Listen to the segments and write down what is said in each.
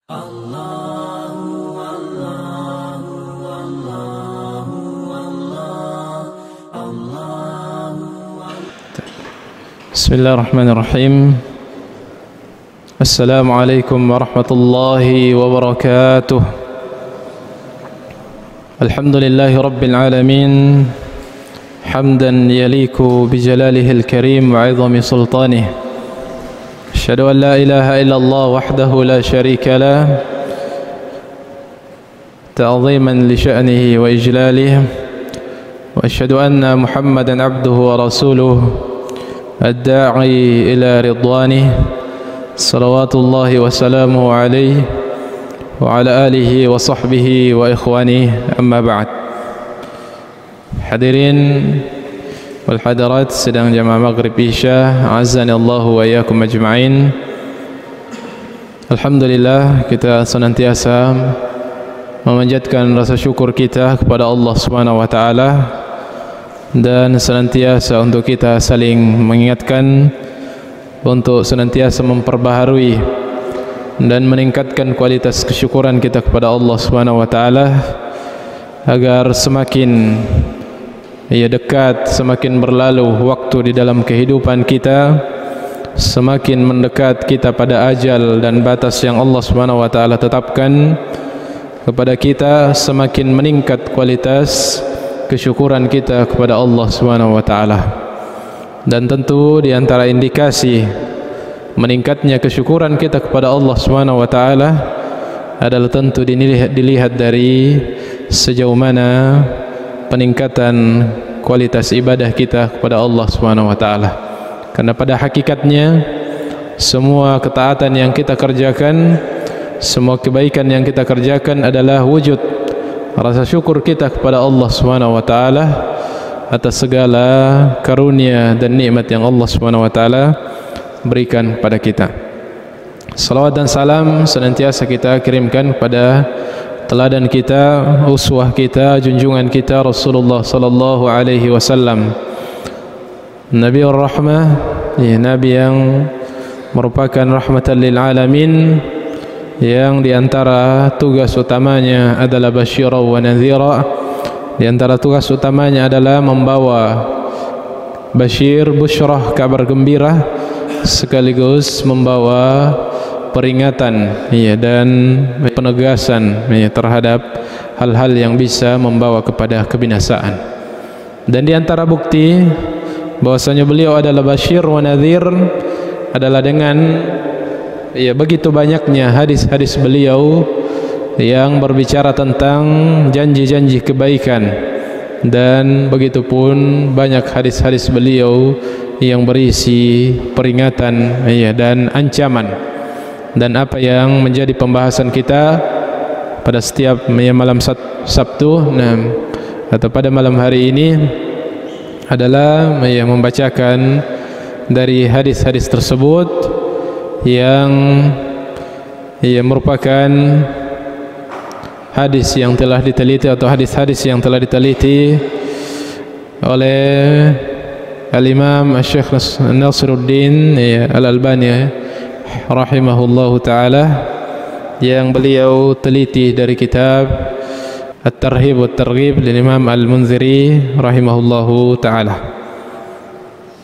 Bismillahirrahmanirrahim. Assalamualaikum warahmatullahi wabarakatuh. Alhamdulillahi rabbil alamin, hamdan yaliku bijalalihil karim wa 'izami sultanih. Asyhadu an la ilaha illallah wahdahu la syarika lah, ta'ziman li sya'nihi wa ijlalih. Wa asyhadu anna Muhammadan 'abduhu wa rasuluh الداعي إلى رضوانه صلوات الله وسلامه عليه وعلى آله وصحبه وإخوانه أما بعد. Hadirin wal hadirat sedang jamaah maghrib isya, azani Allah wa iyyakum ajma'in. Alhamdulillah, kita senantiasa memanjatkan rasa syukur kita kepada Allah Subhanahu wa taala, dan senantiasa untuk kita saling mengingatkan untuk senantiasa memperbaharui dan meningkatkan kualitas kesyukuran kita kepada Allah Subhanahu wa taala, agar semakin dekat, semakin berlalu waktu di dalam kehidupan kita, semakin mendekat kita pada ajal dan batas yang Allah Subhanahu wa taala tetapkan kepada kita, semakin meningkat kualitas kesyukuran kita kepada Allah Subhanahu wa taala. Dan tentu di antara indikasi meningkatnya kesyukuran kita kepada Allah Subhanahu wa taala adalah tentu dilihat dari sejauh mana peningkatan kualitas ibadah kita kepada Allah Subhanahu wa taala. Karena pada hakikatnya semua ketaatan yang kita kerjakan, semua kebaikan yang kita kerjakan adalah wujud rasa syukur kita kepada Allah Subhanahu wa taala atas segala karunia dan nikmat yang Allah Subhanahu wa taala berikan kepada kita. Salawat dan salam senantiasa kita kirimkan kepada teladan kita, uswah kita, junjungan kita, Rasulullah sallallahu alaihi wasallam, Nabiur Rahmah, nabi yang merupakan rahmatan lil alamin, yang diantara tugas utamanya adalah basyira wa nadhira. Diantara tugas utamanya adalah membawa basyir, busyrah, kabar gembira, sekaligus membawa peringatan dan penegasan terhadap hal-hal yang bisa membawa kepada kebinasaan. Dan diantara bukti bahwasanya beliau adalah basyir wa nadhir adalah dengan begitu banyaknya hadis-hadis beliau yang berbicara tentang janji-janji kebaikan, dan begitupun banyak hadis-hadis beliau yang berisi peringatan dan ancaman. Dan apa yang menjadi pembahasan kita pada setiap malam Sabtu atau pada malam hari ini adalah membacakan dari hadis-hadis tersebut yang merupakan hadis yang telah diteliti atau hadis-hadis yang telah diteliti oleh Al-Imam Syekh Nasiruddin Al-Albani rahimahullahu taala, yang beliau teliti dari kitab At-Tarhib wa At-Targhib dari Imam Al-Munziri rahimahullahu taala.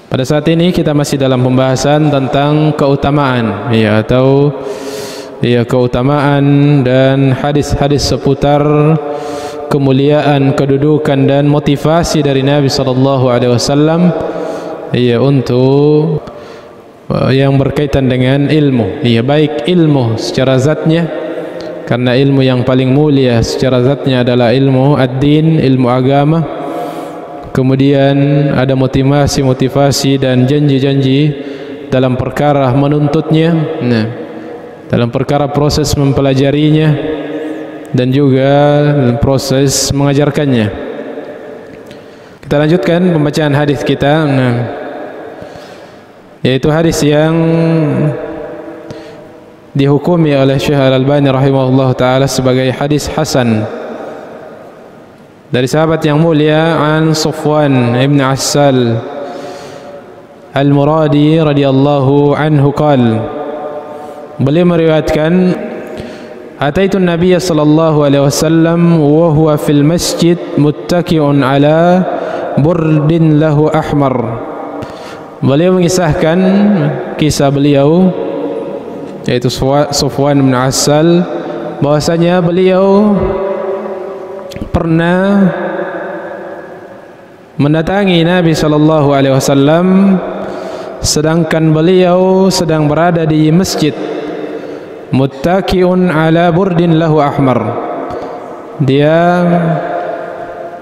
Pada saat ini kita masih dalam pembahasan tentang keutamaan keutamaan dan hadis-hadis seputar kemuliaan, kedudukan dan motivasi dari Nabi sallallahu alaihi wasallam untuk yang berkaitan dengan ilmu, baik ilmu secara zatnya, karena ilmu yang paling mulia secara zatnya adalah ilmu ad-din, ilmu agama. Kemudian ada motivasi dan janji-janji dalam perkara menuntutnya, dalam perkara proses mempelajarinya, dan juga proses mengajarkannya. Kita lanjutkan pembacaan hadis kita, yaitu hadis yang dihukumi oleh Syekh Al-Albani rahimahullah ta'ala sebagai hadis hasan dari sahabat yang mulia, an Sufwan ibn Assal Al-Muradi radhiyallahu anhu qala, beliau meriwayatkan Ataitu Nabiy sallallahu alaihi wasallam wa huwa fil masjid muttaki'un ala burdin lahu ahmar. Beliau mengisahkan kisah beliau, yaitu Sufwan bin Assal, bahwasanya beliau pernah mendatangi Nabi sallallahu alaihi wasallam sedangkan beliau sedang berada di masjid, muttaki'un ala burdin lahu ahmar.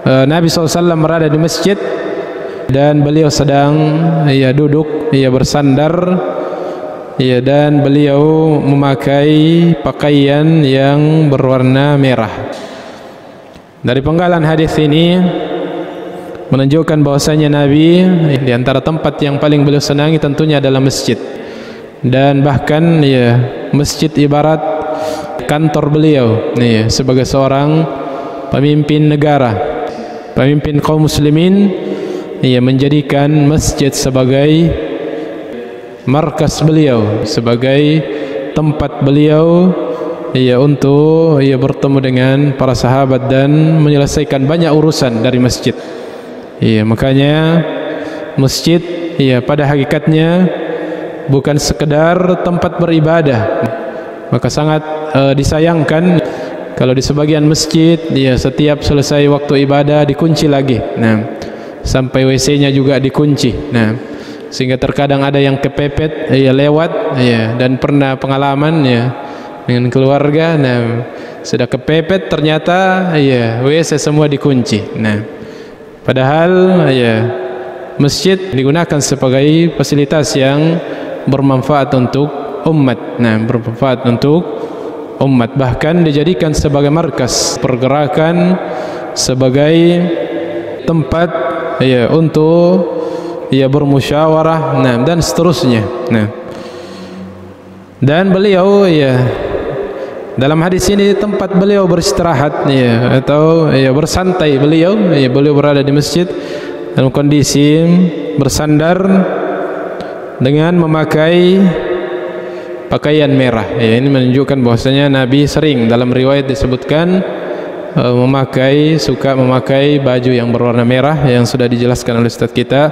Nabi SAW berada di masjid dan beliau sedang duduk, bersandar, dan beliau memakai pakaian yang berwarna merah. Dari penggalan hadis ini menunjukkan bahwasanya Nabi di antara tempat yang paling beliau senangi tentunya adalah masjid, dan bahkan masjid ibarat kantor beliau sebagai seorang pemimpin negara, pemimpin kaum muslimin. Menjadikan masjid sebagai markas beliau, sebagai tempat beliau untuk bertemu dengan para sahabat dan menyelesaikan banyak urusan dari masjid. Makanya masjid pada hakikatnya bukan sekedar tempat beribadah, maka sangat disayangkan kalau di sebagian masjid setiap selesai waktu ibadah dikunci lagi, sampai WC-nya juga dikunci. Sehingga terkadang ada yang kepepet lewat dan pernah pengalaman dengan keluarga, sudah kepepet ternyata WC semua dikunci. Padahal masjid digunakan sebagai fasilitas yang bermanfaat untuk umat. Bermanfaat untuk umat, bahkan dijadikan sebagai markas pergerakan, sebagai tempat untuk bermusyawarah dan seterusnya. Dan beliau dalam hadis ini tempat beliau beristirahat atau bersantai, beliau berada di masjid dalam kondisi bersandar dengan memakai pakaian merah. Ini menunjukkan bahwasanya Nabi sering, dalam riwayat disebutkan suka memakai baju yang berwarna merah, yang sudah dijelaskan oleh Ustaz kita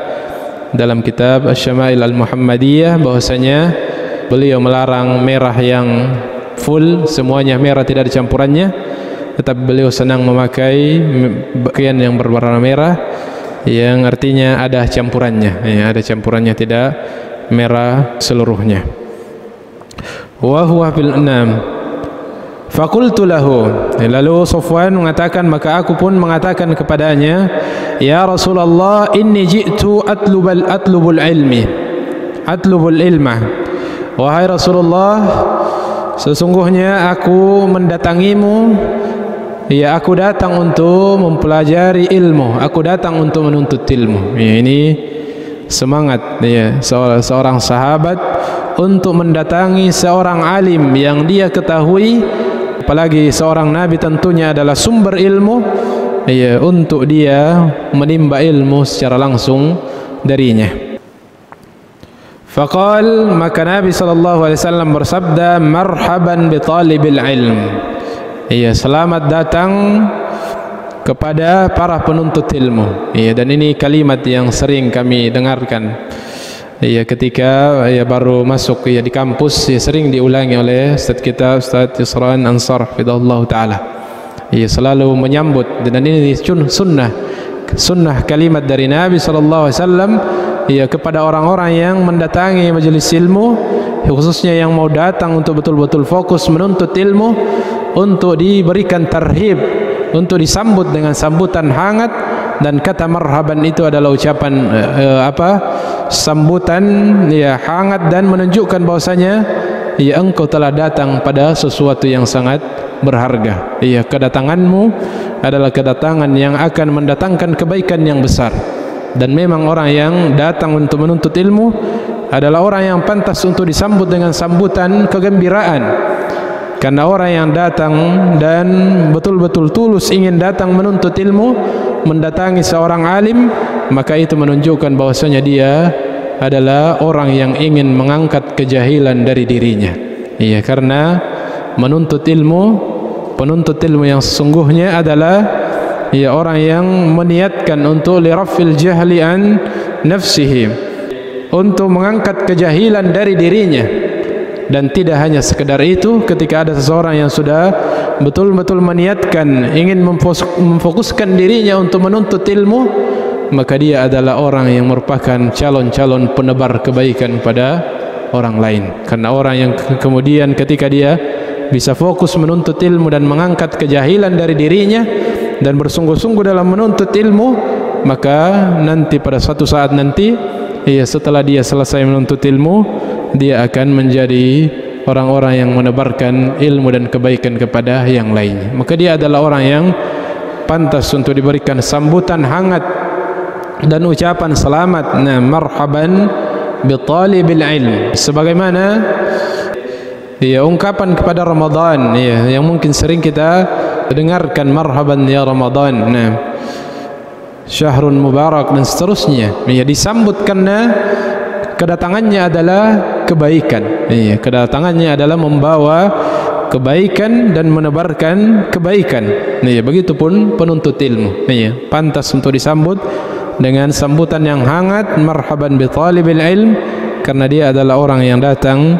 dalam kitab Asy-Syama'il Al-Muhammadiyah, bahwasanya beliau melarang merah yang full, semuanya merah, tidak ada campurannya, tetapi beliau senang memakai pakaian yang berwarna merah yang artinya ada campurannya, ada campurannya, tidak merah seluruhnya. Wa huwa fil anam. Fakultu lahu, lalu Sufwan mengatakan, maka aku pun mengatakan kepadanya, ya Rasulullah, inni ji'tu atlubul ilma. Wahai Rasulullah, sesungguhnya aku mendatangimu, aku datang untuk mempelajari ilmu, aku datang untuk menuntut ilmu. Ini semangat seorang sahabat untuk mendatangi seorang alim yang dia ketahui, apalagi seorang nabi tentunya adalah sumber ilmu, untuk dia menimba ilmu secara langsung darinya. Faqal, maka Nabi sallallahu alaihi wasallam bersabda, marhaban bi talibil ilm. Selamat datang kepada para penuntut ilmu. Dan ini kalimat yang sering kami dengarkan ketika baru masuk di kampus, sering diulangi oleh Ustaz kita, Ustaz Yusran Ansar hafizahullah taala. Selalu menyambut, dan ini sunnah kalimat dari Nabi sallallahu alaihi wasallam kepada orang-orang yang mendatangi majelis ilmu, khususnya yang mau datang untuk betul-betul fokus menuntut ilmu, untuk diberikan tarhib, untuk disambut dengan sambutan hangat. Dan kata marhaban itu adalah ucapan sambutan hangat, dan menunjukkan bahwasanya engkau telah datang pada sesuatu yang sangat berharga. Kedatanganmu adalah kedatangan yang akan mendatangkan kebaikan yang besar. Dan memang orang yang datang untuk menuntut ilmu adalah orang yang pantas untuk disambut dengan sambutan kegembiraan. Karena orang yang datang dan betul-betul tulus ingin datang menuntut ilmu, mendatangi seorang alim, maka itu menunjukkan bahwasanya dia adalah orang yang ingin mengangkat kejahilan dari dirinya. Karena menuntut ilmu, penuntut ilmu yang sesungguhnya adalah ya orang yang meniatkan untuk lirafil jahli an nafsihi, untuk mengangkat kejahilan dari dirinya. Dan tidak hanya sekedar itu, ketika ada seseorang yang sudah betul-betul meniatkan ingin memfokuskan dirinya untuk menuntut ilmu, maka dia adalah orang yang merupakan calon-calon penebar kebaikan pada orang lain. Karena orang yang kemudian ketika dia bisa fokus menuntut ilmu dan mengangkat kejahilan dari dirinya dan bersungguh-sungguh dalam menuntut ilmu, maka nanti pada suatu saat nanti, setelah dia selesai menuntut ilmu, dia akan menjadi orang-orang yang menebarkan ilmu dan kebaikan kepada yang lainnya. Maka dia adalah orang yang pantas untuk diberikan sambutan hangat dan ucapan selamat. Nah, marhaban bi talibil ilm, sebagaimana ungkapan kepada Ramadan yang mungkin sering kita dengarkan, marhaban ya Ramadan, nah, syahrun mubarak dan seterusnya. Disambut karena kedatangannya adalah kebaikan. Kedatangannya adalah membawa kebaikan dan menebarkan kebaikan. Begitupun penuntut ilmu. Pantas untuk disambut dengan sambutan yang hangat, marhaban bi talibil ilm, karena dia adalah orang yang datang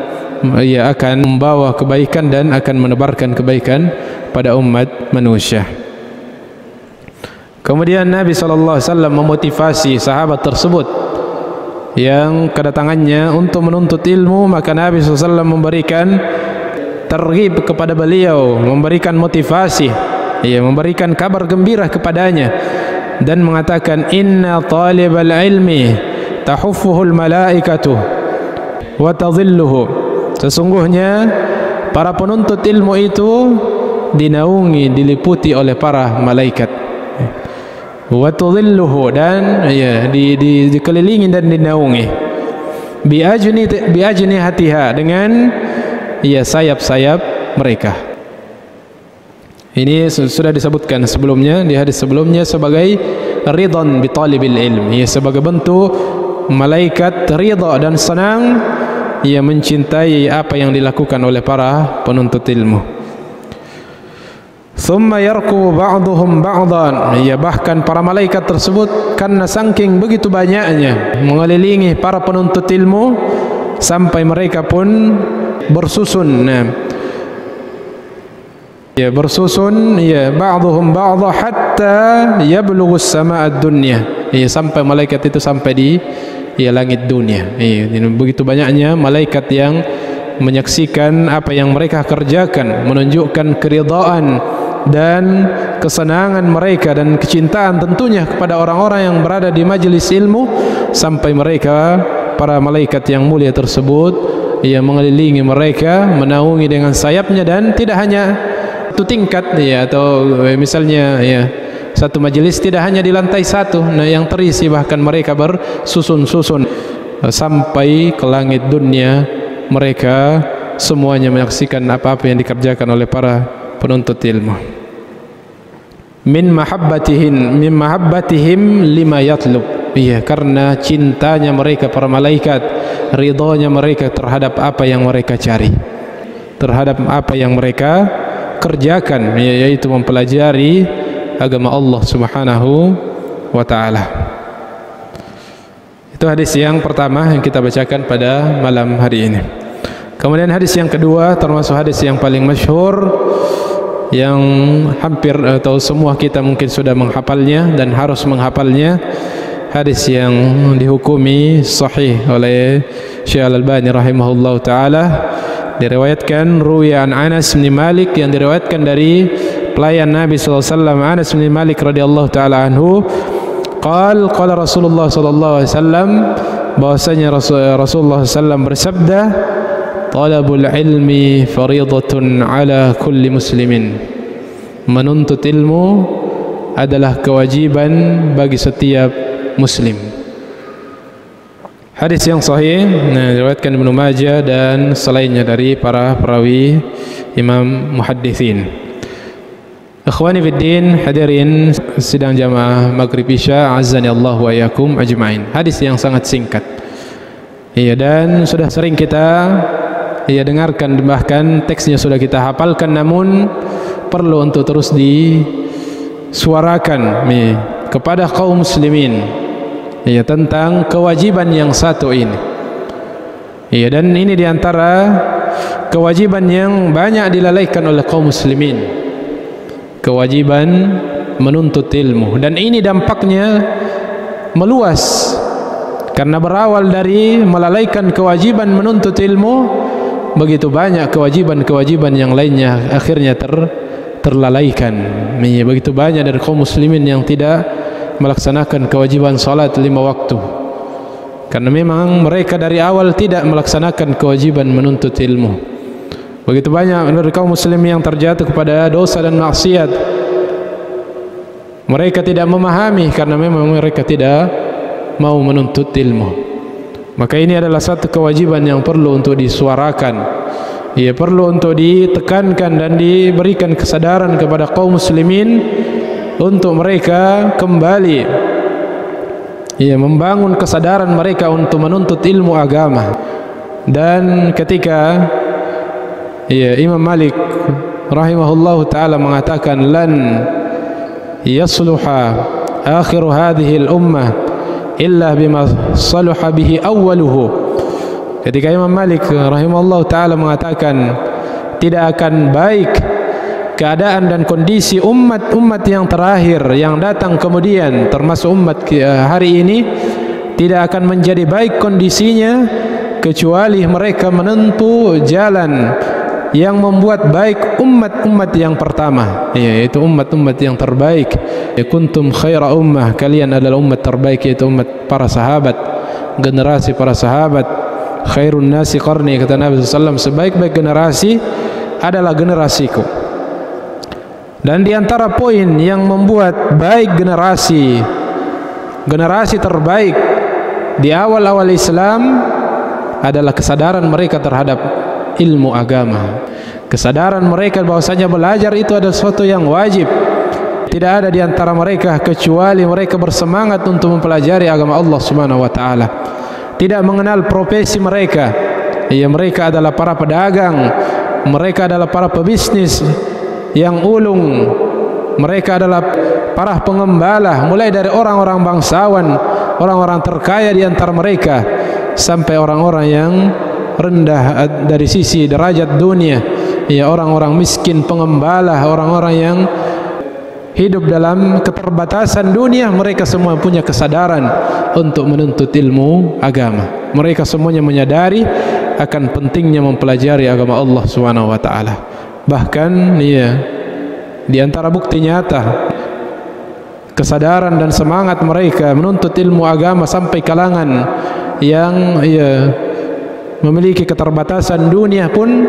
akan membawa kebaikan dan akan menebarkan kebaikan pada umat manusia. Kemudian Nabi SAW memotivasi sahabat tersebut yang kedatangannya untuk menuntut ilmu, maka Nabi SAW memberikan targhib kepada beliau, memberikan motivasi, memberikan kabar gembira kepadanya dan mengatakan, inna talibal ilmi tahuffuhul malaikatu wa tadhilluhu, sesungguhnya para penuntut ilmu itu dinaungi, diliputi oleh para malaikat, wa tudhilluhu, dan dikelilingi dan dinaungi, bi ajnihatiha, dengan sayap-sayap mereka. Ini sudah disebutkan sebelumnya di hadis sebelumnya sebagai ridhan bi talibil ilm, sebagai bentuk malaikat ridha dan senang mencintai apa yang dilakukan oleh para penuntut ilmu. Thumma yarku ba'duhum ba'dan, bahkan para malaikat tersebut karena saking begitu banyaknya mengelilingi para penuntut ilmu sampai mereka pun bersusun, bersusun, ba'duhum ba'dha hatta yablughu as-sama'ad dunya, sampai malaikat itu sampai di langit dunia. Begitu banyaknya malaikat yang menyaksikan apa yang mereka kerjakan, menunjukkan keridhaan dan kesenangan mereka dan kecintaan tentunya kepada orang-orang yang berada di majelis ilmu, sampai mereka, para malaikat yang mulia tersebut, mengelilingi mereka, menaungi dengan sayapnya. Dan tidak hanya satu tingkat, atau misalnya satu majelis tidak hanya di lantai satu, yang terisi, bahkan mereka bersusun-susun sampai ke langit dunia. Mereka semuanya menyaksikan apa-apa yang dikerjakan oleh para penuntut ilmu. Min mahabbatihim lima yatlub, karena cintanya mereka para malaikat, ridhonya mereka terhadap apa yang mereka cari, terhadap apa yang mereka kerjakan, yaitu mempelajari agama Allah Subhanahu wa ta'ala. Itu hadis yang pertama yang kita bacakan pada malam hari ini. Kemudian hadis yang kedua, termasuk hadis yang paling masyhur, yang hampir atau semua kita mungkin sudah menghafalnya dan harus menghafalnya, hadis yang dihukumi sahih oleh Syekh Al-Albani rahimahullah ta'ala, diriwayatkan ruwiya an Anas bin Malik, yang diriwayatkan dari pelayan Nabi SAW Anas bin Malik radhiyallahu ta'ala anhu, qala Rasulullah sallallahu alaihi wasallam, bahwasanya Rasulullah SAW bersabda, talabul ilmi fariidatun ala kulli muslimin, menuntut ilmu adalah kewajiban bagi setiap muslim. Hadis yang sahih diriwayatkan Ibnu Majah dan selainnya dari para perawi imam muhadditsin. Ikhwani fiddin, hadirin sidang jamaah Maghrib Isya, azani Allah wa iyyakum ajmain. Hadis yang sangat singkat. Dan sudah sering kita dengarkan, bahkan teksnya sudah kita hafalkan, namun perlu untuk terus disuarakan kepada kaum muslimin tentang kewajiban yang satu ini. Dan ini diantara kewajiban yang banyak dilalaikan oleh kaum muslimin, kewajiban menuntut ilmu. Dan ini dampaknya meluas, karena berawal dari melalaikan kewajiban menuntut ilmu, begitu banyak kewajiban-kewajiban yang lainnya akhirnya terlalaikan. Begitu banyak dari kaum muslimin yang tidak melaksanakan kewajiban salat 5 waktu, karena memang mereka dari awal tidak melaksanakan kewajiban menuntut ilmu. Begitu banyak dari kaum muslim yang terjatuh kepada dosa dan maksiat. Mereka tidak memahami karena memang mereka tidak mau menuntut ilmu. Maka ini adalah satu kewajiban yang perlu untuk disuarakan, perlu untuk ditekankan dan diberikan kesadaran kepada kaum muslimin untuk mereka kembali membangun kesadaran mereka untuk menuntut ilmu agama. Dan ketika Imam Malik rahimahullahu ta'ala mengatakan, lan yasluha akhir hadhihi al-ummah illa bima saluha bihi awwaluhu. Ketika Imam Malik rahimahullahu ta'ala mengatakan tidak akan baik keadaan dan kondisi umat-umat yang terakhir yang datang kemudian, termasuk umat hari ini, tidak akan menjadi baik kondisinya kecuali mereka menempuh jalan yang membuat baik umat-umat yang pertama, yaitu umat-umat yang terbaik. Kuntum khaira ummah, kalian adalah umat terbaik, yaitu umat para sahabat, generasi para sahabat. Khairun nasi qarni, kata Nabi SAW, sebaik-baik generasi adalah generasiku. Dan di antara poin yang membuat baik generasi terbaik di awal-awal Islam adalah kesadaran mereka terhadap ilmu agama. Kesadaran mereka bahwasanya belajar itu adalah sesuatu yang wajib. Tidak ada di antara mereka kecuali mereka bersemangat untuk mempelajari agama Allah Subhanahu wa taala. Tidak mengenal profesi mereka. Mereka adalah para pedagang, mereka adalah para pebisnis yang ulung, mereka adalah para pengembala, mulai dari orang-orang bangsawan, orang-orang terkaya di antara mereka, sampai orang-orang yang rendah dari sisi derajat dunia, orang-orang miskin pengembala, orang-orang yang hidup dalam keterbatasan dunia. Mereka semua punya kesadaran untuk menuntut ilmu agama. Mereka semuanya menyadari akan pentingnya mempelajari agama Allah Subhanahu wa taala. Bahkan di antara bukti nyata kesadaran dan semangat mereka menuntut ilmu agama sampai kalangan yang memiliki keterbatasan dunia pun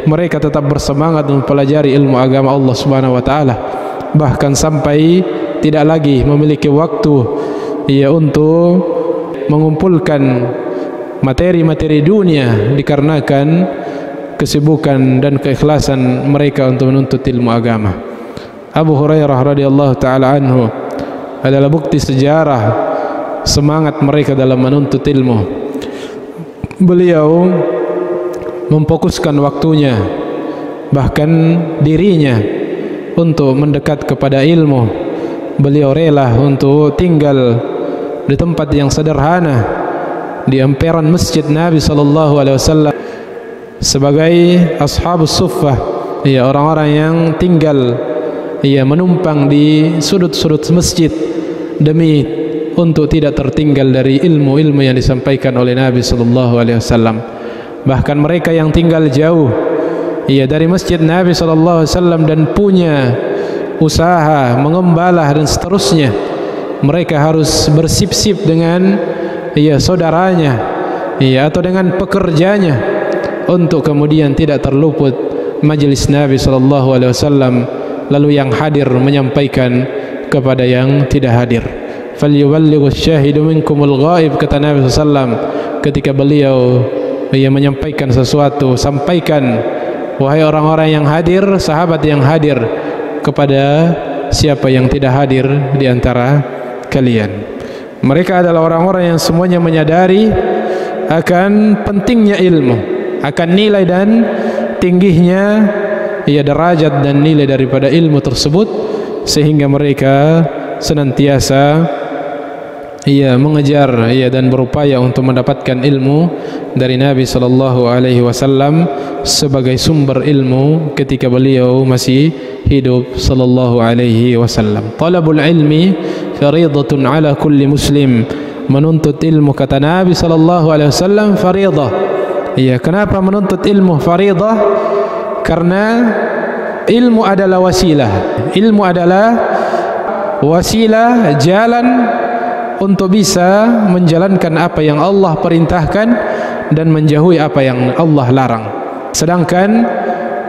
mereka tetap bersemangat mempelajari ilmu agama Allah Subhanahu wa taala. Bahkan sampai tidak lagi memiliki waktu untuk mengumpulkan materi-materi dunia dikarenakan kesibukan dan keikhlasan mereka untuk menuntut ilmu agama. Abu Hurairah radhiyallahu taala anhu adalah bukti sejarah semangat mereka dalam menuntut ilmu. Beliau memfokuskan waktunya, bahkan dirinya, untuk mendekat kepada ilmu. Beliau rela untuk tinggal di tempat yang sederhana di emperan masjid Nabi SAW sebagai ashabus suffah, orang-orang yang tinggal menumpang di sudut-sudut masjid demi untuk tidak tertinggal dari ilmu-ilmu yang disampaikan oleh Nabi SAW. Bahkan mereka yang tinggal jauh dari masjid Nabi SAW dan punya usaha mengembala dan seterusnya, mereka harus bersip-sip dengan saudaranya atau dengan pekerjanya untuk kemudian tidak terluput majelis Nabi SAW, lalu yang hadir menyampaikan kepada yang tidak hadir. Falyuballighu asy-syahidu minkumul ghaib, kata Nabi SAW ketika beliau menyampaikan sesuatu, sampaikan wahai orang-orang yang hadir, sahabat yang hadir, kepada siapa yang tidak hadir di antara kalian. Mereka adalah orang-orang yang semuanya menyadari akan pentingnya ilmu, akan nilai dan tingginya derajat dan nilai daripada ilmu tersebut, sehingga mereka senantiasa mengejar dan berupaya untuk mendapatkan ilmu dari Nabi sallallahu alaihi wasallam sebagai sumber ilmu ketika beliau masih hidup sallallahu alaihi wasallam. Talabul ilmi fariidatun ala kulli muslim. Menuntut ilmu, kata Nabi sallallahu alaihi wasallam, fariidah. Kenapa menuntut ilmu fariidah? Karena ilmu adalah wasilah. Ilmu adalah wasilah, jalan untuk bisa menjalankan apa yang Allah perintahkan dan menjauhi apa yang Allah larang. Sedangkan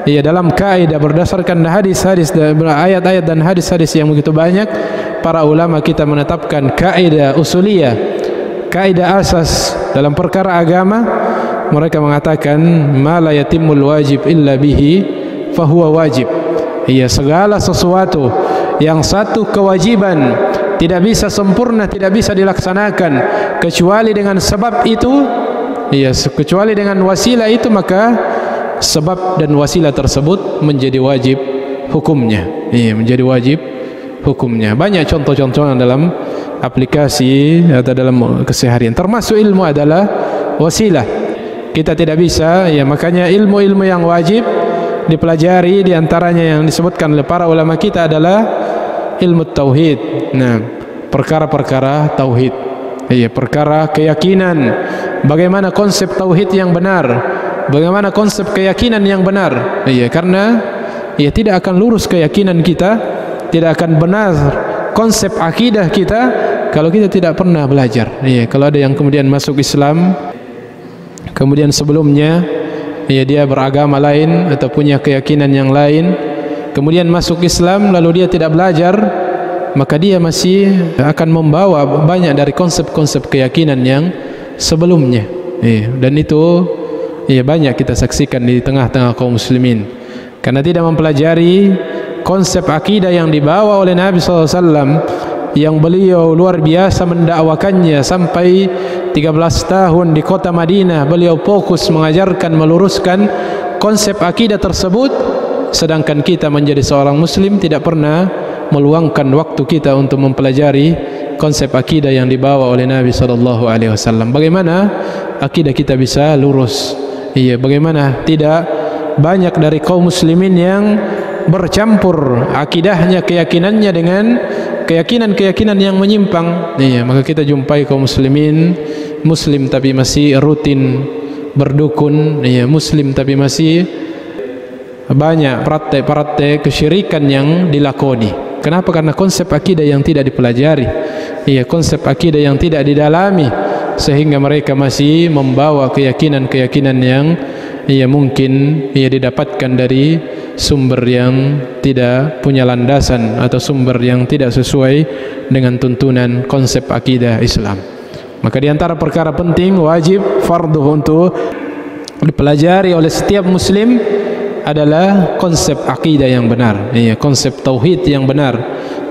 dalam kaidah berdasarkan hadis-hadis, ayat-ayat dan hadis-hadis yang begitu banyak, para ulama kita menetapkan kaidah usuliyah, kaidah asas dalam perkara agama. Mereka mengatakan ma la yatimul wajib illa bihi fahuwa wajib. Segala sesuatu yang satu kewajiban tidak bisa sempurna, tidak bisa dilaksanakan kecuali dengan sebab itu, kecuali dengan wasilah itu, maka sebab dan wasilah tersebut menjadi wajib hukumnya. Menjadi wajib hukumnya. Banyak contoh-contoh dalam aplikasi atau dalam keseharian. Termasuk ilmu adalah wasilah. Kita tidak bisa, makanya ilmu-ilmu yang wajib dipelajari, diantaranya yang disebutkan oleh para ulama kita adalah ilmu tauhid. Perkara-perkara tauhid, perkara keyakinan, bagaimana konsep tauhid yang benar, bagaimana konsep keyakinan yang benar. Karena tidak akan lurus keyakinan kita, tidak akan benar konsep akidah kita kalau kita tidak pernah belajar. Kalau ada yang kemudian masuk Islam, kemudian sebelumnya dia beragama lain atau punya keyakinan yang lain, kemudian masuk Islam lalu dia tidak belajar, maka dia masih akan membawa banyak dari konsep-konsep keyakinan yang sebelumnya. Dan itu banyak kita saksikan di tengah-tengah kaum muslimin, karena tidak mempelajari konsep akidah yang dibawa oleh Nabi SAW, yang beliau luar biasa mendakwakannya sampai 13 tahun di kota Madinah. Beliau fokus mengajarkan, meluruskan konsep akidah tersebut, sedangkan kita menjadi seorang muslim tidak pernah meluangkan waktu kita untuk mempelajari konsep akidah yang dibawa oleh Nabi sallallahu alaihi wasallam. Bagaimana akidah kita bisa lurus? Bagaimana tidak banyak dari kaum muslimin yang bercampur akidahnya, keyakinannya dengan keyakinan-keyakinan yang menyimpang. Maka kita jumpai kaum muslimin muslim tapi masih rutin berdukun, muslim tapi masih banyak praktek-praktek kesyirikan yang dilakoni. Kenapa? Karena konsep akidah yang tidak dipelajari, konsep akidah yang tidak didalami, sehingga mereka masih membawa keyakinan-keyakinan yang mungkin didapatkan dari sumber yang tidak punya landasan atau sumber yang tidak sesuai dengan tuntunan konsep akidah Islam. Maka di antara perkara penting, wajib, fardu untuk dipelajari oleh setiap muslim adalah konsep akidah yang benar, konsep tauhid yang benar.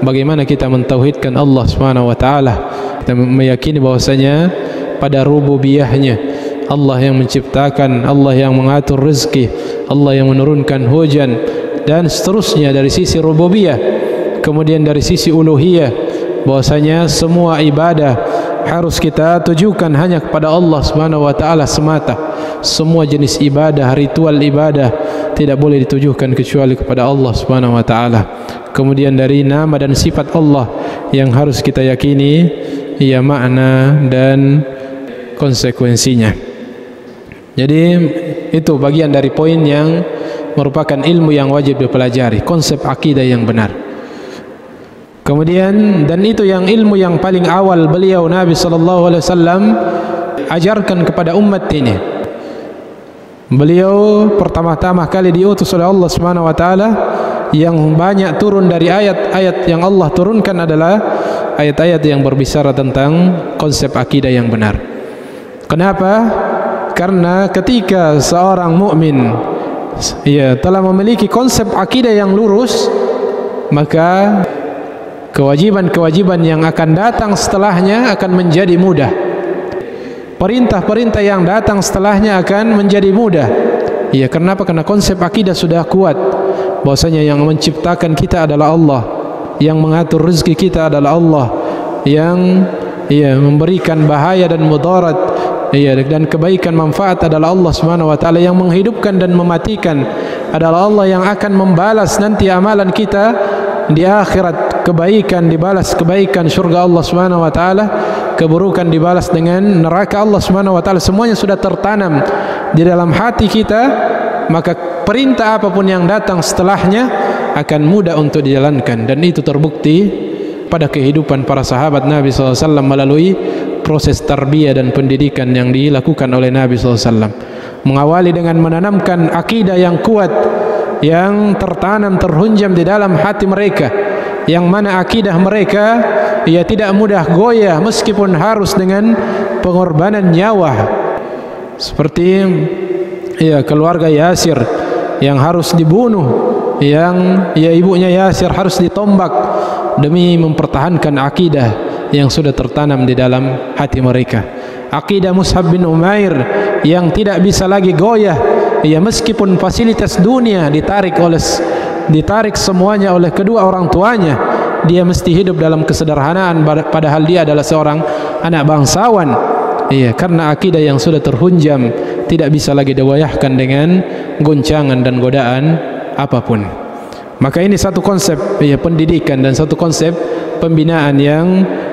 Bagaimana kita mentauhidkan Allah Subhanahu wa taala? Kita meyakini bahwasanya pada rububiyahnya, Allah yang menciptakan, Allah yang mengatur rezeki, Allah yang menurunkan hujan, dan seterusnya dari sisi rububiyah. Kemudian dari sisi uluhiyah, bahwasanya semua ibadah harus kita tujukan hanya kepada Allah Subhanahu wa taala semata. Semua jenis ibadah, ritual ibadah tidak boleh ditujukan kecuali kepada Allah Subhanahu wa taala. Kemudian dari nama dan sifat Allah yang harus kita yakini, makna dan konsekuensinya. Jadi itu bagian dari poin yang merupakan ilmu yang wajib dipelajari, konsep akidah yang benar. Kemudian, dan itu yang ilmu yang paling awal beliau Nabi sallallahu alaihi wasallam ajarkan kepada umat ini. Beliau pertama-tama kali diutus oleh Allah Subhanahu wa taala, yang banyak turun dari ayat-ayat yang Allah turunkan adalah ayat-ayat yang berbicara tentang konsep akidah yang benar. Kenapa? Karena ketika seorang mukmin telah memiliki konsep akidah yang lurus, maka kewajiban-kewajiban yang akan datang setelahnya akan menjadi mudah. perintah-perintah yang datang setelahnya akan menjadi mudah. Iya, kenapa? Karena konsep akidah sudah kuat bahwasanya yang menciptakan kita adalah Allah, yang mengatur rezeki kita adalah Allah, yang memberikan bahaya dan mudarat dan kebaikan manfaat adalah Allah Subhanahu wa taala, yang menghidupkan dan mematikan adalah Allah, yang akan membalas nanti amalan kita di akhirat, kebaikan dibalas kebaikan surga Allah Subhanahu wa taala, keburukan dibalas dengan neraka Allah Subhanahu wa taala. Semuanya sudah tertanam di dalam hati kita, maka perintah apapun yang datang setelahnya akan mudah untuk dijalankan. Dan itu terbukti pada kehidupan para sahabat Nabi SAW melalui proses tarbiyah dan pendidikan yang dilakukan oleh Nabi SAW. Mengawali dengan menanamkan akidah yang kuat, yang tertanam terhunjam di dalam hati mereka, yang mana akidah mereka tidak mudah goyah meskipun harus dengan pengorbanan nyawa. Seperti keluarga Yasir yang harus dibunuh, yang ibunya Yasir harus ditombak demi mempertahankan akidah yang sudah tertanam di dalam hati mereka. Akidah Mus'ab bin Umair yang tidak bisa lagi goyah, meskipun fasilitas dunia ditarik semuanya oleh kedua orang tuanya, dia mesti hidup dalam kesederhanaan padahal dia adalah seorang anak bangsawan. Karena akidah yang sudah terhunjam tidak bisa lagi digoyahkan dengan goncangan dan godaan apapun. Maka ini satu konsep pendidikan dan satu konsep pembinaan yang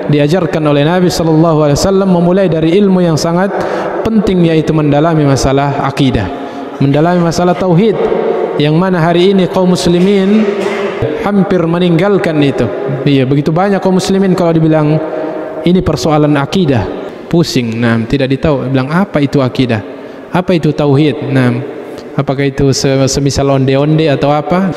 diajarkan oleh Nabi sallallahu alaihi wasallam, memulai dari ilmu yang sangat penting, yaitu mendalami masalah akidah, mendalami masalah tauhid, yang mana hari ini kaum muslimin hampir meninggalkan itu. Begitu banyak kaum muslimin kalau dibilang ini persoalan akidah pusing, tidak ditahu, bilang apa itu akidah, apa itu tauhid, apakah itu semisal onde-onde atau apa,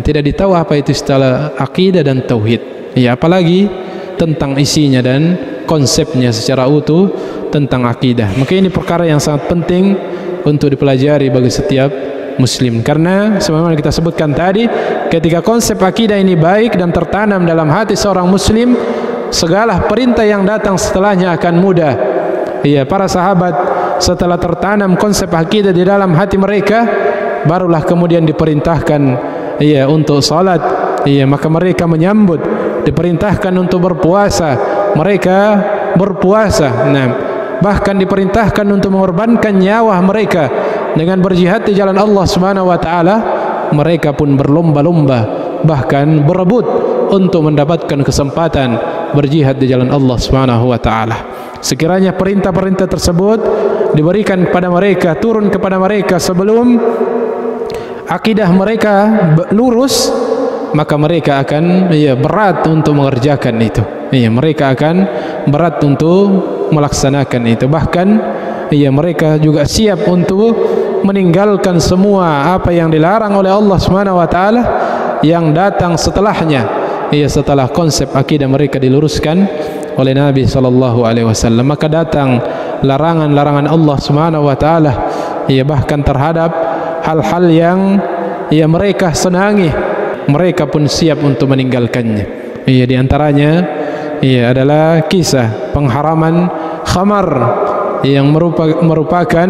tidak ditahu apa itu istilah akidah dan tauhid, apalagi tentang isinya dan konsepnya secara utuh tentang akidah. Maka ini perkara yang sangat penting untuk dipelajari bagi setiap muslim, karena sebagaimana kita sebutkan tadi, ketika konsep akidah ini baik dan tertanam dalam hati seorang muslim, segala perintah yang datang setelahnya akan mudah. Para sahabat setelah tertanam konsep akidah di dalam hati mereka, barulah kemudian diperintahkan untuk salat, maka mereka menyambut. Diperintahkan untuk berpuasa, mereka berpuasa. Bahkan diperintahkan untuk mengorbankan nyawa mereka dengan berjihad di jalan Allah Subhanahu wa taala, mereka pun berlomba-lomba, bahkan berebut untuk mendapatkan kesempatan berjihad di jalan Allah Subhanahu wa taala. Sekiranya perintah-perintah tersebut diberikan kepada mereka, turun kepada mereka sebelum akidah mereka lurus, maka mereka akan berat untuk mengerjakan itu. Mereka akan berat untuk melaksanakan itu. Bahkan mereka juga siap untuk meninggalkan semua apa yang dilarang oleh Allah Subhanahu wa taala yang datang setelahnya, setelah konsep akidah mereka diluruskan oleh Nabi sallallahu alaihi wasallam. Maka datang larangan-larangan Allah Subhanahu wa taala, bahkan terhadap hal-hal yang mereka senangi, mereka pun siap untuk meninggalkannya. Di antaranya adalah kisah pengharaman khamar yang merupakan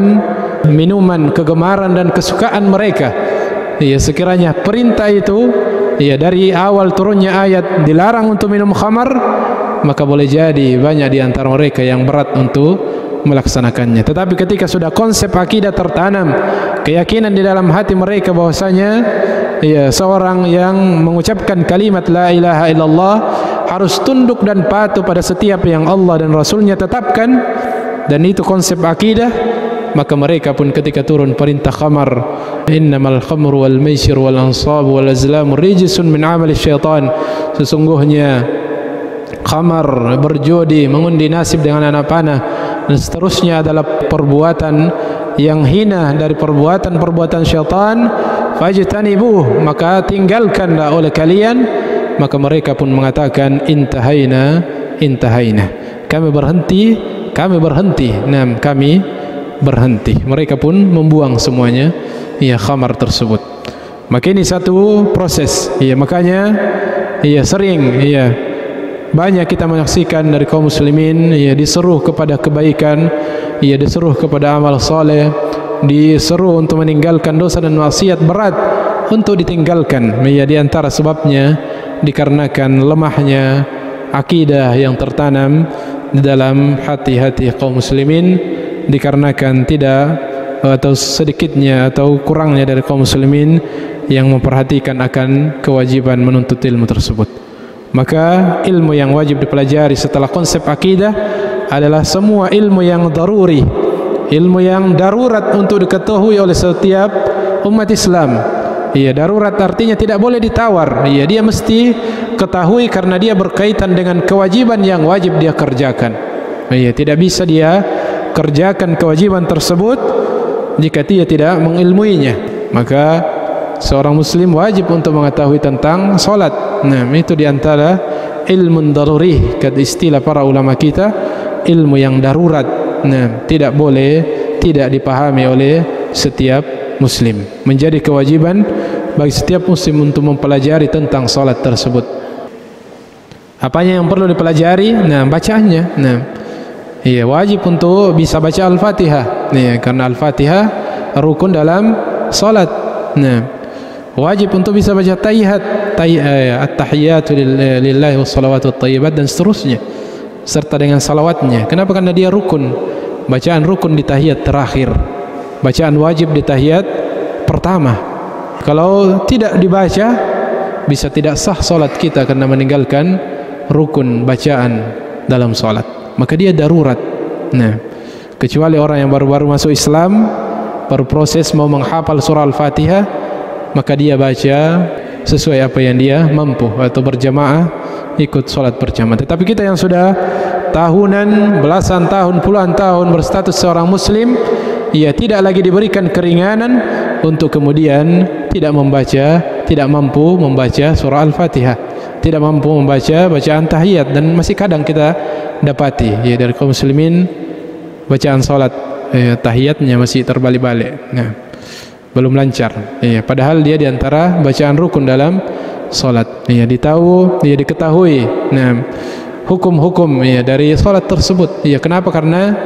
minuman kegemaran dan kesukaan mereka. Sekiranya perintah itu dari awal turunnya ayat dilarang untuk minum khamar, maka boleh jadi banyak di antara mereka yang berat untuk melaksanakannya. Tetapi ketika sudah konsep akidah tertanam, keyakinan di dalam hati mereka bahwasanya seorang yang mengucapkan kalimat la ilaha illallah harus tunduk dan patuh pada setiap yang Allah dan Rasulnya tetapkan, dan itu konsep akidah, maka mereka pun ketika turun perintah khamar, innamal khamru wal maisir wal ansab wal azlam rijsun min amali syaitan, sesungguhnya khamar, berjudi, mengundi nasib dengan anak panah dan seterusnya adalah perbuatan yang hina dari perbuatan-perbuatan syaitan, fajtanibuh, maka tinggalkanlah oleh kalian. Maka mereka pun mengatakan intahaina, kami berhenti. Kami berhenti. Mereka pun membuang semuanya khamar tersebut. Maka ini satu proses. Makanya sering banyak kita menyaksikan dari kaum muslimin ya diseru kepada kebaikan, ya diseru kepada amal soleh, diseru untuk meninggalkan dosa dan maksiat berat untuk ditinggalkan. Ya di antara sebabnya dikarenakan lemahnya akidah yang tertanam di dalam hati-hati kaum muslimin, dikarenakan tidak atau sedikitnya atau kurangnya dari kaum muslimin yang memperhatikan akan kewajiban menuntut ilmu tersebut. Maka ilmu yang wajib dipelajari setelah konsep akidah adalah semua ilmu yang daruri, ilmu yang darurat untuk diketahui oleh setiap umat Islam. Iya, darurat artinya tidak boleh ditawar. Iya, dia mesti ketahui karena dia berkaitan dengan kewajiban yang wajib dia kerjakan. Iya, tidak bisa dia kerjakan kewajiban tersebut jika dia tidak mengilmuinya. Maka seorang muslim wajib untuk mengetahui tentang salat. Nah, itu diantara ilmu daruri, kata istilah para ulama kita, ilmu yang darurat. Nah, tidak boleh tidak dipahami oleh setiap muslim. Menjadi kewajiban bagi setiap muslim untuk mempelajari tentang salat tersebut. Apanya yang perlu dipelajari? Nah, bacaannya. Nah, iya, wajib untuk bisa baca Al-Fatihah. Nah, karena Al-Fatihah rukun dalam salat. Nah, wajib untuk bisa baca at-tahiyatu lillahi wassalawatu at-tayyibat dan seterusnya serta dengan salawatnya. Kenapa? Karena dia rukun. Bacaan rukun di tahiyat terakhir, bacaan wajib di tahiyat pertama. Kalau tidak dibaca bisa tidak sah salat kita karena meninggalkan rukun bacaan dalam salat. Maka dia darurat. Nah, kecuali orang yang baru-baru masuk Islam, baru proses mau menghafal surah Al-Fatihah, maka dia baca sesuai apa yang dia mampu atau berjamaah ikut sholat berjamaah. Tetapi kita yang sudah tahunan, belasan tahun, puluhan tahun berstatus seorang muslim, ia tidak lagi diberikan keringanan untuk kemudian tidak mampu membaca surah Al-Fatihah, tidak mampu membaca bacaan tahiyat. Dan masih kadang kita dapati ya dari kaum muslimin bacaan salat tahiyatnya masih terbalik-balik. Nah, belum lancar. Ya, padahal dia diantara bacaan rukun dalam salat. Ya, diketahui. Nah, hukum-hukum ya dari salat tersebut. Ya, kenapa? Karena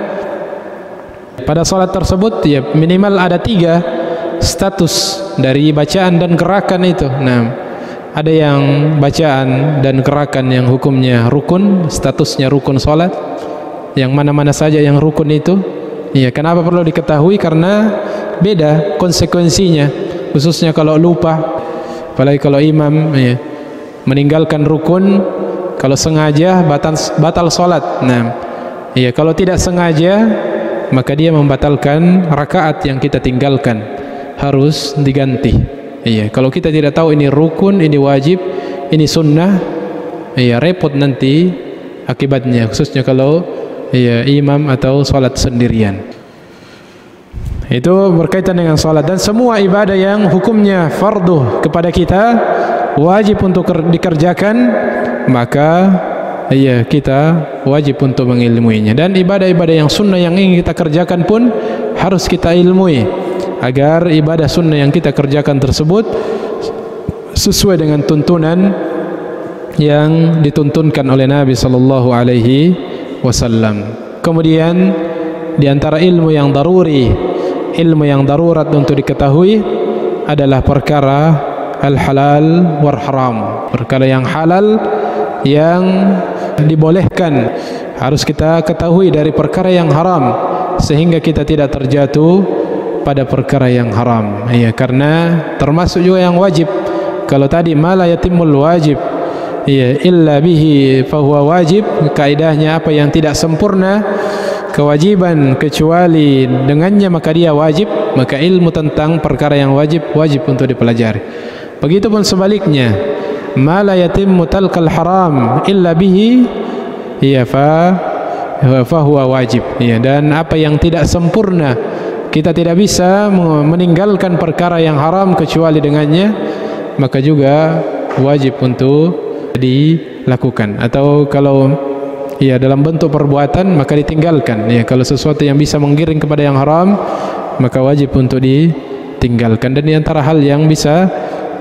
pada salat tersebut ya minimal ada 3 status dari bacaan dan gerakan itu. Nah, ada yang bacaan dan gerakan yang hukumnya rukun, statusnya rukun salat. Yang mana-mana saja yang rukun itu. Ya, kenapa perlu diketahui? Karena beda konsekuensinya, khususnya kalau lupa, apalagi kalau imam ya, meninggalkan rukun, kalau sengaja batal salat. Nah, ya kalau tidak sengaja maka dia membatalkan rakaat yang kita tinggalkan, harus diganti. Iya, kalau kita tidak tahu ini rukun, ini wajib, ini sunnah, iya repot nanti akibatnya, khususnya kalau ya imam atau salat sendirian. Itu berkaitan dengan salat. Dan semua ibadah yang hukumnya fardu kepada kita, wajib untuk dikerjakan, maka iya kita wajib untuk mengilmuinya. Dan ibadah-ibadah yang sunnah yang ingin kita kerjakan pun harus kita ilmui, agar ibadah sunnah yang kita kerjakan tersebut sesuai dengan tuntunan yang dituntunkan oleh Nabi sallallahu alaihi wasallam. Kemudian di antara ilmu yang daruri, ilmu yang darurat untuk diketahui adalah perkara al-halal wal haram. Perkara yang halal yang dibolehkan harus kita ketahui dari perkara yang haram, sehingga kita tidak terjatuh pada perkara yang haram. Ya, karena termasuk juga yang wajib. Kalau tadi ma la yatimul wajib ya illa bihi fahuwa wajib, kaidahnya apa yang tidak sempurna kewajiban kecuali dengannya maka dia wajib. Maka ilmu tentang perkara yang wajib untuk dipelajari. Begitupun sebaliknya, ma la yatimmu talqal haram illa bihi ya fahuwa wajib. Ya, dan apa yang tidak sempurna, kita tidak bisa meninggalkan perkara yang haram kecuali dengannya, maka juga wajib untuk dilakukan. Atau kalau ya dalam bentuk perbuatan maka ditinggalkan. Ya, kalau sesuatu yang bisa menggiring kepada yang haram maka wajib untuk ditinggalkan. Dan di antara hal yang bisa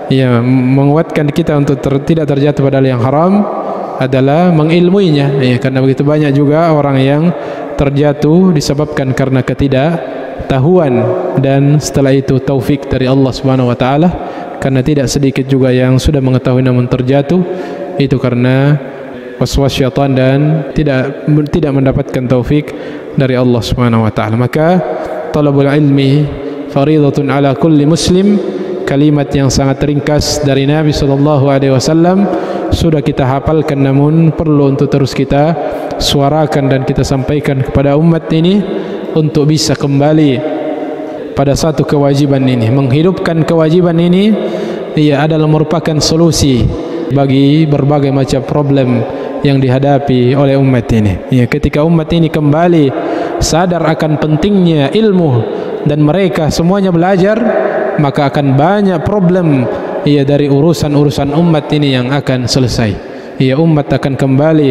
ya menguatkan kita untuk tidak terjatuh pada hal yang haram adalah mengilmuinya. Ya, karena begitu banyak juga orang yang terjatuh disebabkan karena ketidaktahuan, dan setelah itu taufik dari Allah Subhanahu wa taala. Karena tidak sedikit juga yang sudah mengetahui namun terjatuh, itu karena waswas syaitan dan tidak mendapatkan taufik dari Allah Subhanahu wa taala. Maka talabul ilmi faridatun ala kulli muslim, kalimat yang sangat ringkas dari Nabi sallallahu alaihi wasallam sudah kita hafalkan, namun perlu untuk terus kita suarakan dan kita sampaikan kepada umat ini untuk bisa kembali pada satu kewajiban ini. Menghidupkan kewajiban ini adalah merupakan solusi bagi berbagai macam problem yang dihadapi oleh umat ini. Ketika umat ini kembali sadar akan pentingnya ilmu dan mereka semuanya belajar, maka akan banyak problem dari urusan-urusan umat ini yang akan selesai. Umat akan kembali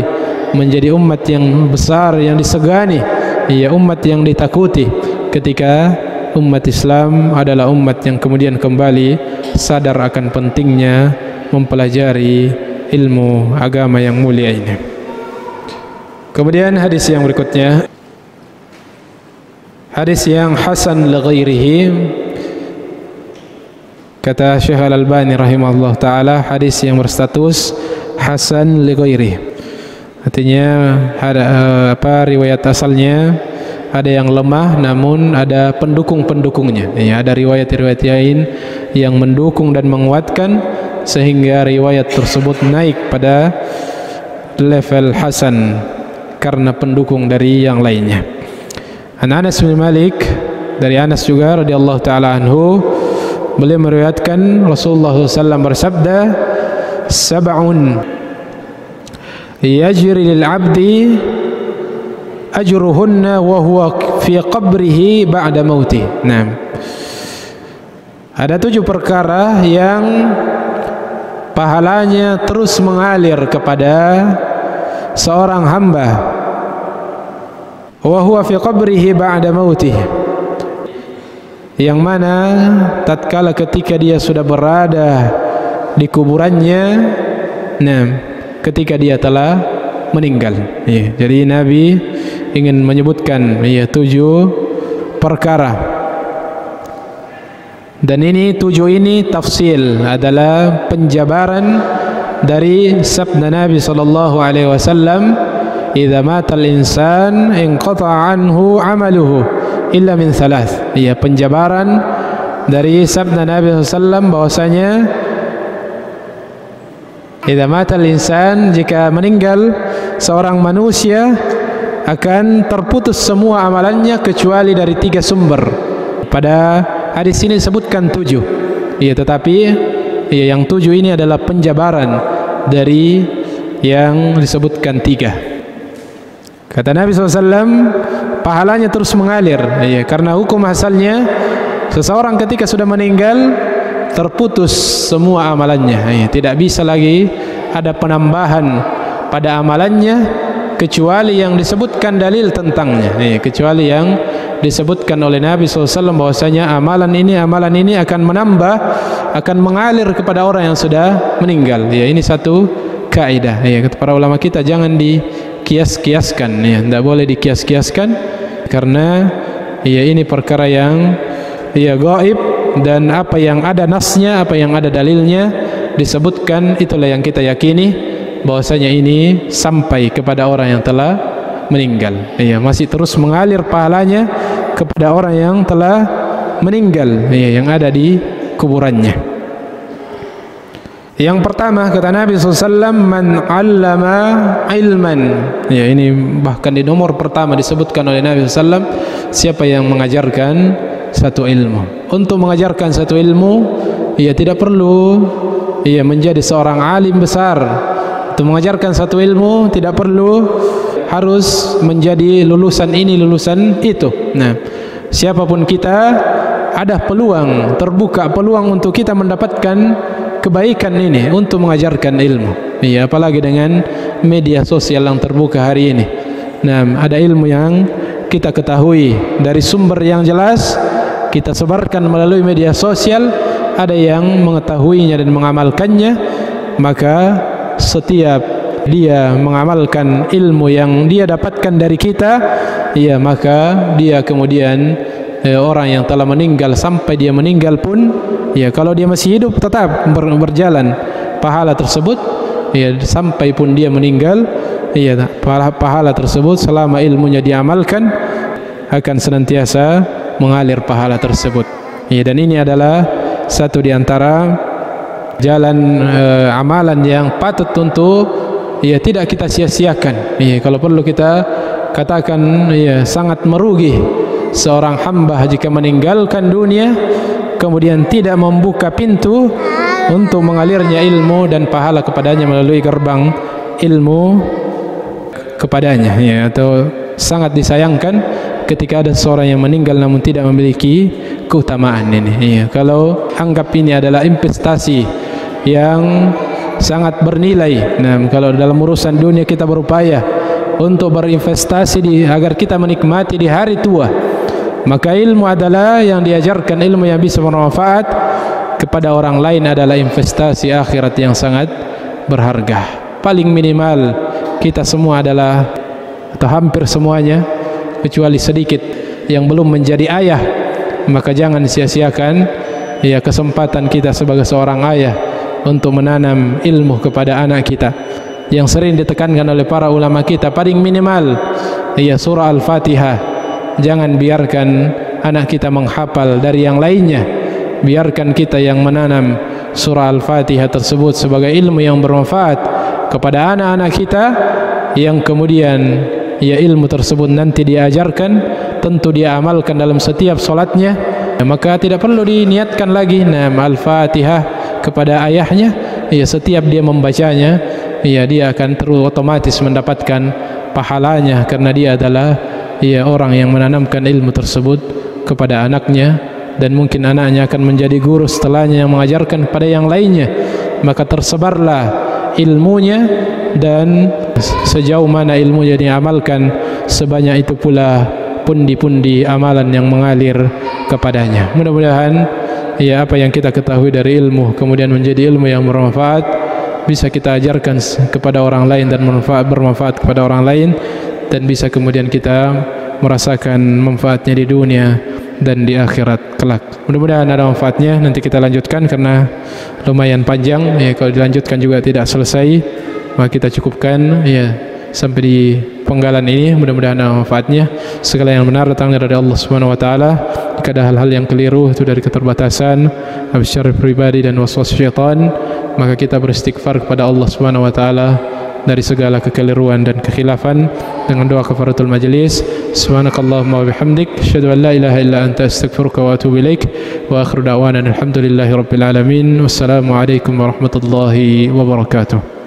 menjadi umat yang besar, yang disegani, umat yang ditakuti, ketika umat Islam adalah umat yang kemudian kembali sadar akan pentingnya mempelajari ilmu agama yang mulia ini. Kemudian hadis yang berikutnya, hadis yang hasan li ghairihi, kata Syekh Al-Albani rahimahullah taala, hadis yang berstatus hasan li ghairihi, artinya riwayat asalnya ada yang lemah namun ada pendukung-pendukungnya. Ada riwayat-riwayat lain yang mendukung dan menguatkan sehingga riwayat tersebut naik pada level hasan karena pendukung dari yang lainnya. Anas bin Malik, dari Anas juga radhiyallahu taala anhu, beliau meriwayatkan Rasulullah SAW bersabda, sab'un yajri lil 'abdi ajruhunna wa huwa fi qabrihi ba'da mautih. Nah, ada 7 perkara yang pahalanya terus mengalir kepada seorang hamba, wa huwa fi qabrihi ba'da mautih, yang mana tatkala ketika dia sudah berada di kuburannya, nah, ketika dia telah meninggal. Jadi Nabi ingin menyebutkan 7 perkara, dan ini 7 ini tafsil, adalah penjabaran dari sabda Nabi sallallahu alaihi wasallam, idza matal insan inqata'a anhu 'amaluhu illa min thalath. Penjabaran dari sabda Nabi sallallahu alaihi wasallam bahwasanya idza matal insan, jika meninggal seorang manusia, akan terputus semua amalannya kecuali dari 3 sumber. Pada hadis ini disebutkan 7. Tetapi yang 7 ini adalah penjabaran dari yang disebutkan 3. Kata Nabi SAW, pahalanya terus mengalir. Karena hukum asalnya seseorang ketika sudah meninggal terputus semua amalannya. Tidak bisa lagi ada penambahan pada amalannya kecuali yang disebutkan dalil tentangnya, kecuali yang disebutkan oleh Nabi SAW bahwasanya amalan ini akan menambah, akan mengalir kepada orang yang sudah meninggal. Ini satu kaidah. Kata para ulama kita, jangan dikias-kiaskan, tidak boleh dikias-kiaskan, karena ini perkara yang gaib, dan apa yang ada nasnya, apa yang ada dalilnya disebutkan, itulah yang kita yakini bahwasanya ini sampai kepada orang yang telah meninggal. Masih terus mengalir pahalanya kepada orang yang telah meninggal, yang ada di kuburannya. Yang pertama, kata Nabi SAW, man 'allama ilman. Ini bahkan di nomor pertama disebutkan oleh Nabi SAW, siapa yang mengajarkan satu ilmu. Untuk mengajarkan satu ilmu, tidak perlu menjadi seorang alim besar. Untuk mengajarkan satu ilmu tidak perlu harus menjadi lulusan ini, lulusan itu. Nah, siapapun kita, ada peluang, terbuka peluang untuk kita mendapatkan kebaikan ini untuk mengajarkan ilmu. Apalagi dengan media sosial yang terbuka hari ini. Nah, ada ilmu yang kita ketahui dari sumber yang jelas, kita sebarkan melalui media sosial, ada yang mengetahuinya dan mengamalkannya, maka setiap dia mengamalkan ilmu yang dia dapatkan dari kita, ya maka dia kemudian orang yang telah meninggal sampai dia meninggal pun, ya kalau dia masih hidup tetap berjalan pahala tersebut, ya sampai pun dia meninggal, ya pahala tersebut selama ilmunya diamalkan akan senantiasa mengalir pahala tersebut. Ya, dan ini adalah satu di antara jalan amalan yang patut untuk ya tidak kita sia-siakan. Ya, kalau perlu kita katakan ya sangat merugi seorang hamba jika meninggalkan dunia kemudian tidak membuka pintu untuk mengalirnya ilmu dan pahala kepadanya melalui gerbang ilmu kepadanya, ya. Atau sangat disayangkan ketika ada seorang yang meninggal namun tidak memiliki keutamaan ini. Ya, kalau anggap ini adalah investasi yang sangat bernilai. Nah, kalau dalam urusan dunia kita berupaya untuk berinvestasi agar kita menikmati di hari tua, maka ilmu adalah yang diajarkan, ilmu yang bisa bermanfaat kepada orang lain adalah investasi akhirat yang sangat berharga. Paling minimal kita semua adalah, atau hampir semuanya kecuali sedikit yang belum menjadi ayah, maka jangan sia-siakan ya kesempatan kita sebagai seorang ayah untuk menanam ilmu kepada anak kita. Yang sering ditekankan oleh para ulama kita, paling minimal ya surah Al-Fatihah. Jangan biarkan anak kita menghafal dari yang lainnya, biarkan kita yang menanam surah Al-Fatihah tersebut sebagai ilmu yang bermanfaat kepada anak-anak kita, yang kemudian ya ilmu tersebut nanti diajarkan, tentu dia amalkan dalam setiap solatnya, ya, maka tidak perlu diniatkan lagi nama Al-Fatihah kepada ayahnya, ya setiap dia membacanya, ya dia akan otomatis mendapatkan pahalanya karena dia adalah ya orang yang menanamkan ilmu tersebut kepada anaknya, dan mungkin anaknya akan menjadi guru setelahnya yang mengajarkan kepada yang lainnya, maka tersebarlah ilmunya, dan sejauh mana ilmunya diamalkan sebanyak itu pula pundi-pundi amalan yang mengalir kepadanya. Mudah-mudahan ya apa yang kita ketahui dari ilmu kemudian menjadi ilmu yang bermanfaat, bisa kita ajarkan kepada orang lain dan bermanfaat kepada orang lain, dan bisa kemudian kita merasakan manfaatnya di dunia dan di akhirat kelak. Mudah-mudahan ada manfaatnya. Nanti kita lanjutkan karena lumayan panjang ya, kalau dilanjutkan juga tidak selesai, maka kita cukupkan ya sampai di penggalan ini. Mudah-mudahan ada manfaatnya. Segala yang benar datangnya dari Allah Subhanahu wa taala. Jika ada hal-hal yang keliru itu dari keterbatasan, habis syarif pribadi dan waswas syaitan, maka kita beristighfar kepada Allah Subhanahu wa taala dari segala kekeliruan dan kekhilafan dengan doa kafaratul majlis. Subhanakallahumma wa bihamdik, asyhadu an la ilaha illa anta, astaghfiruka wa atubu ilaik. Wa akhiru da'wana alhamdulillahi rabbil alamin. Wassalamu alaikum warahmatullahi wabarakatuh.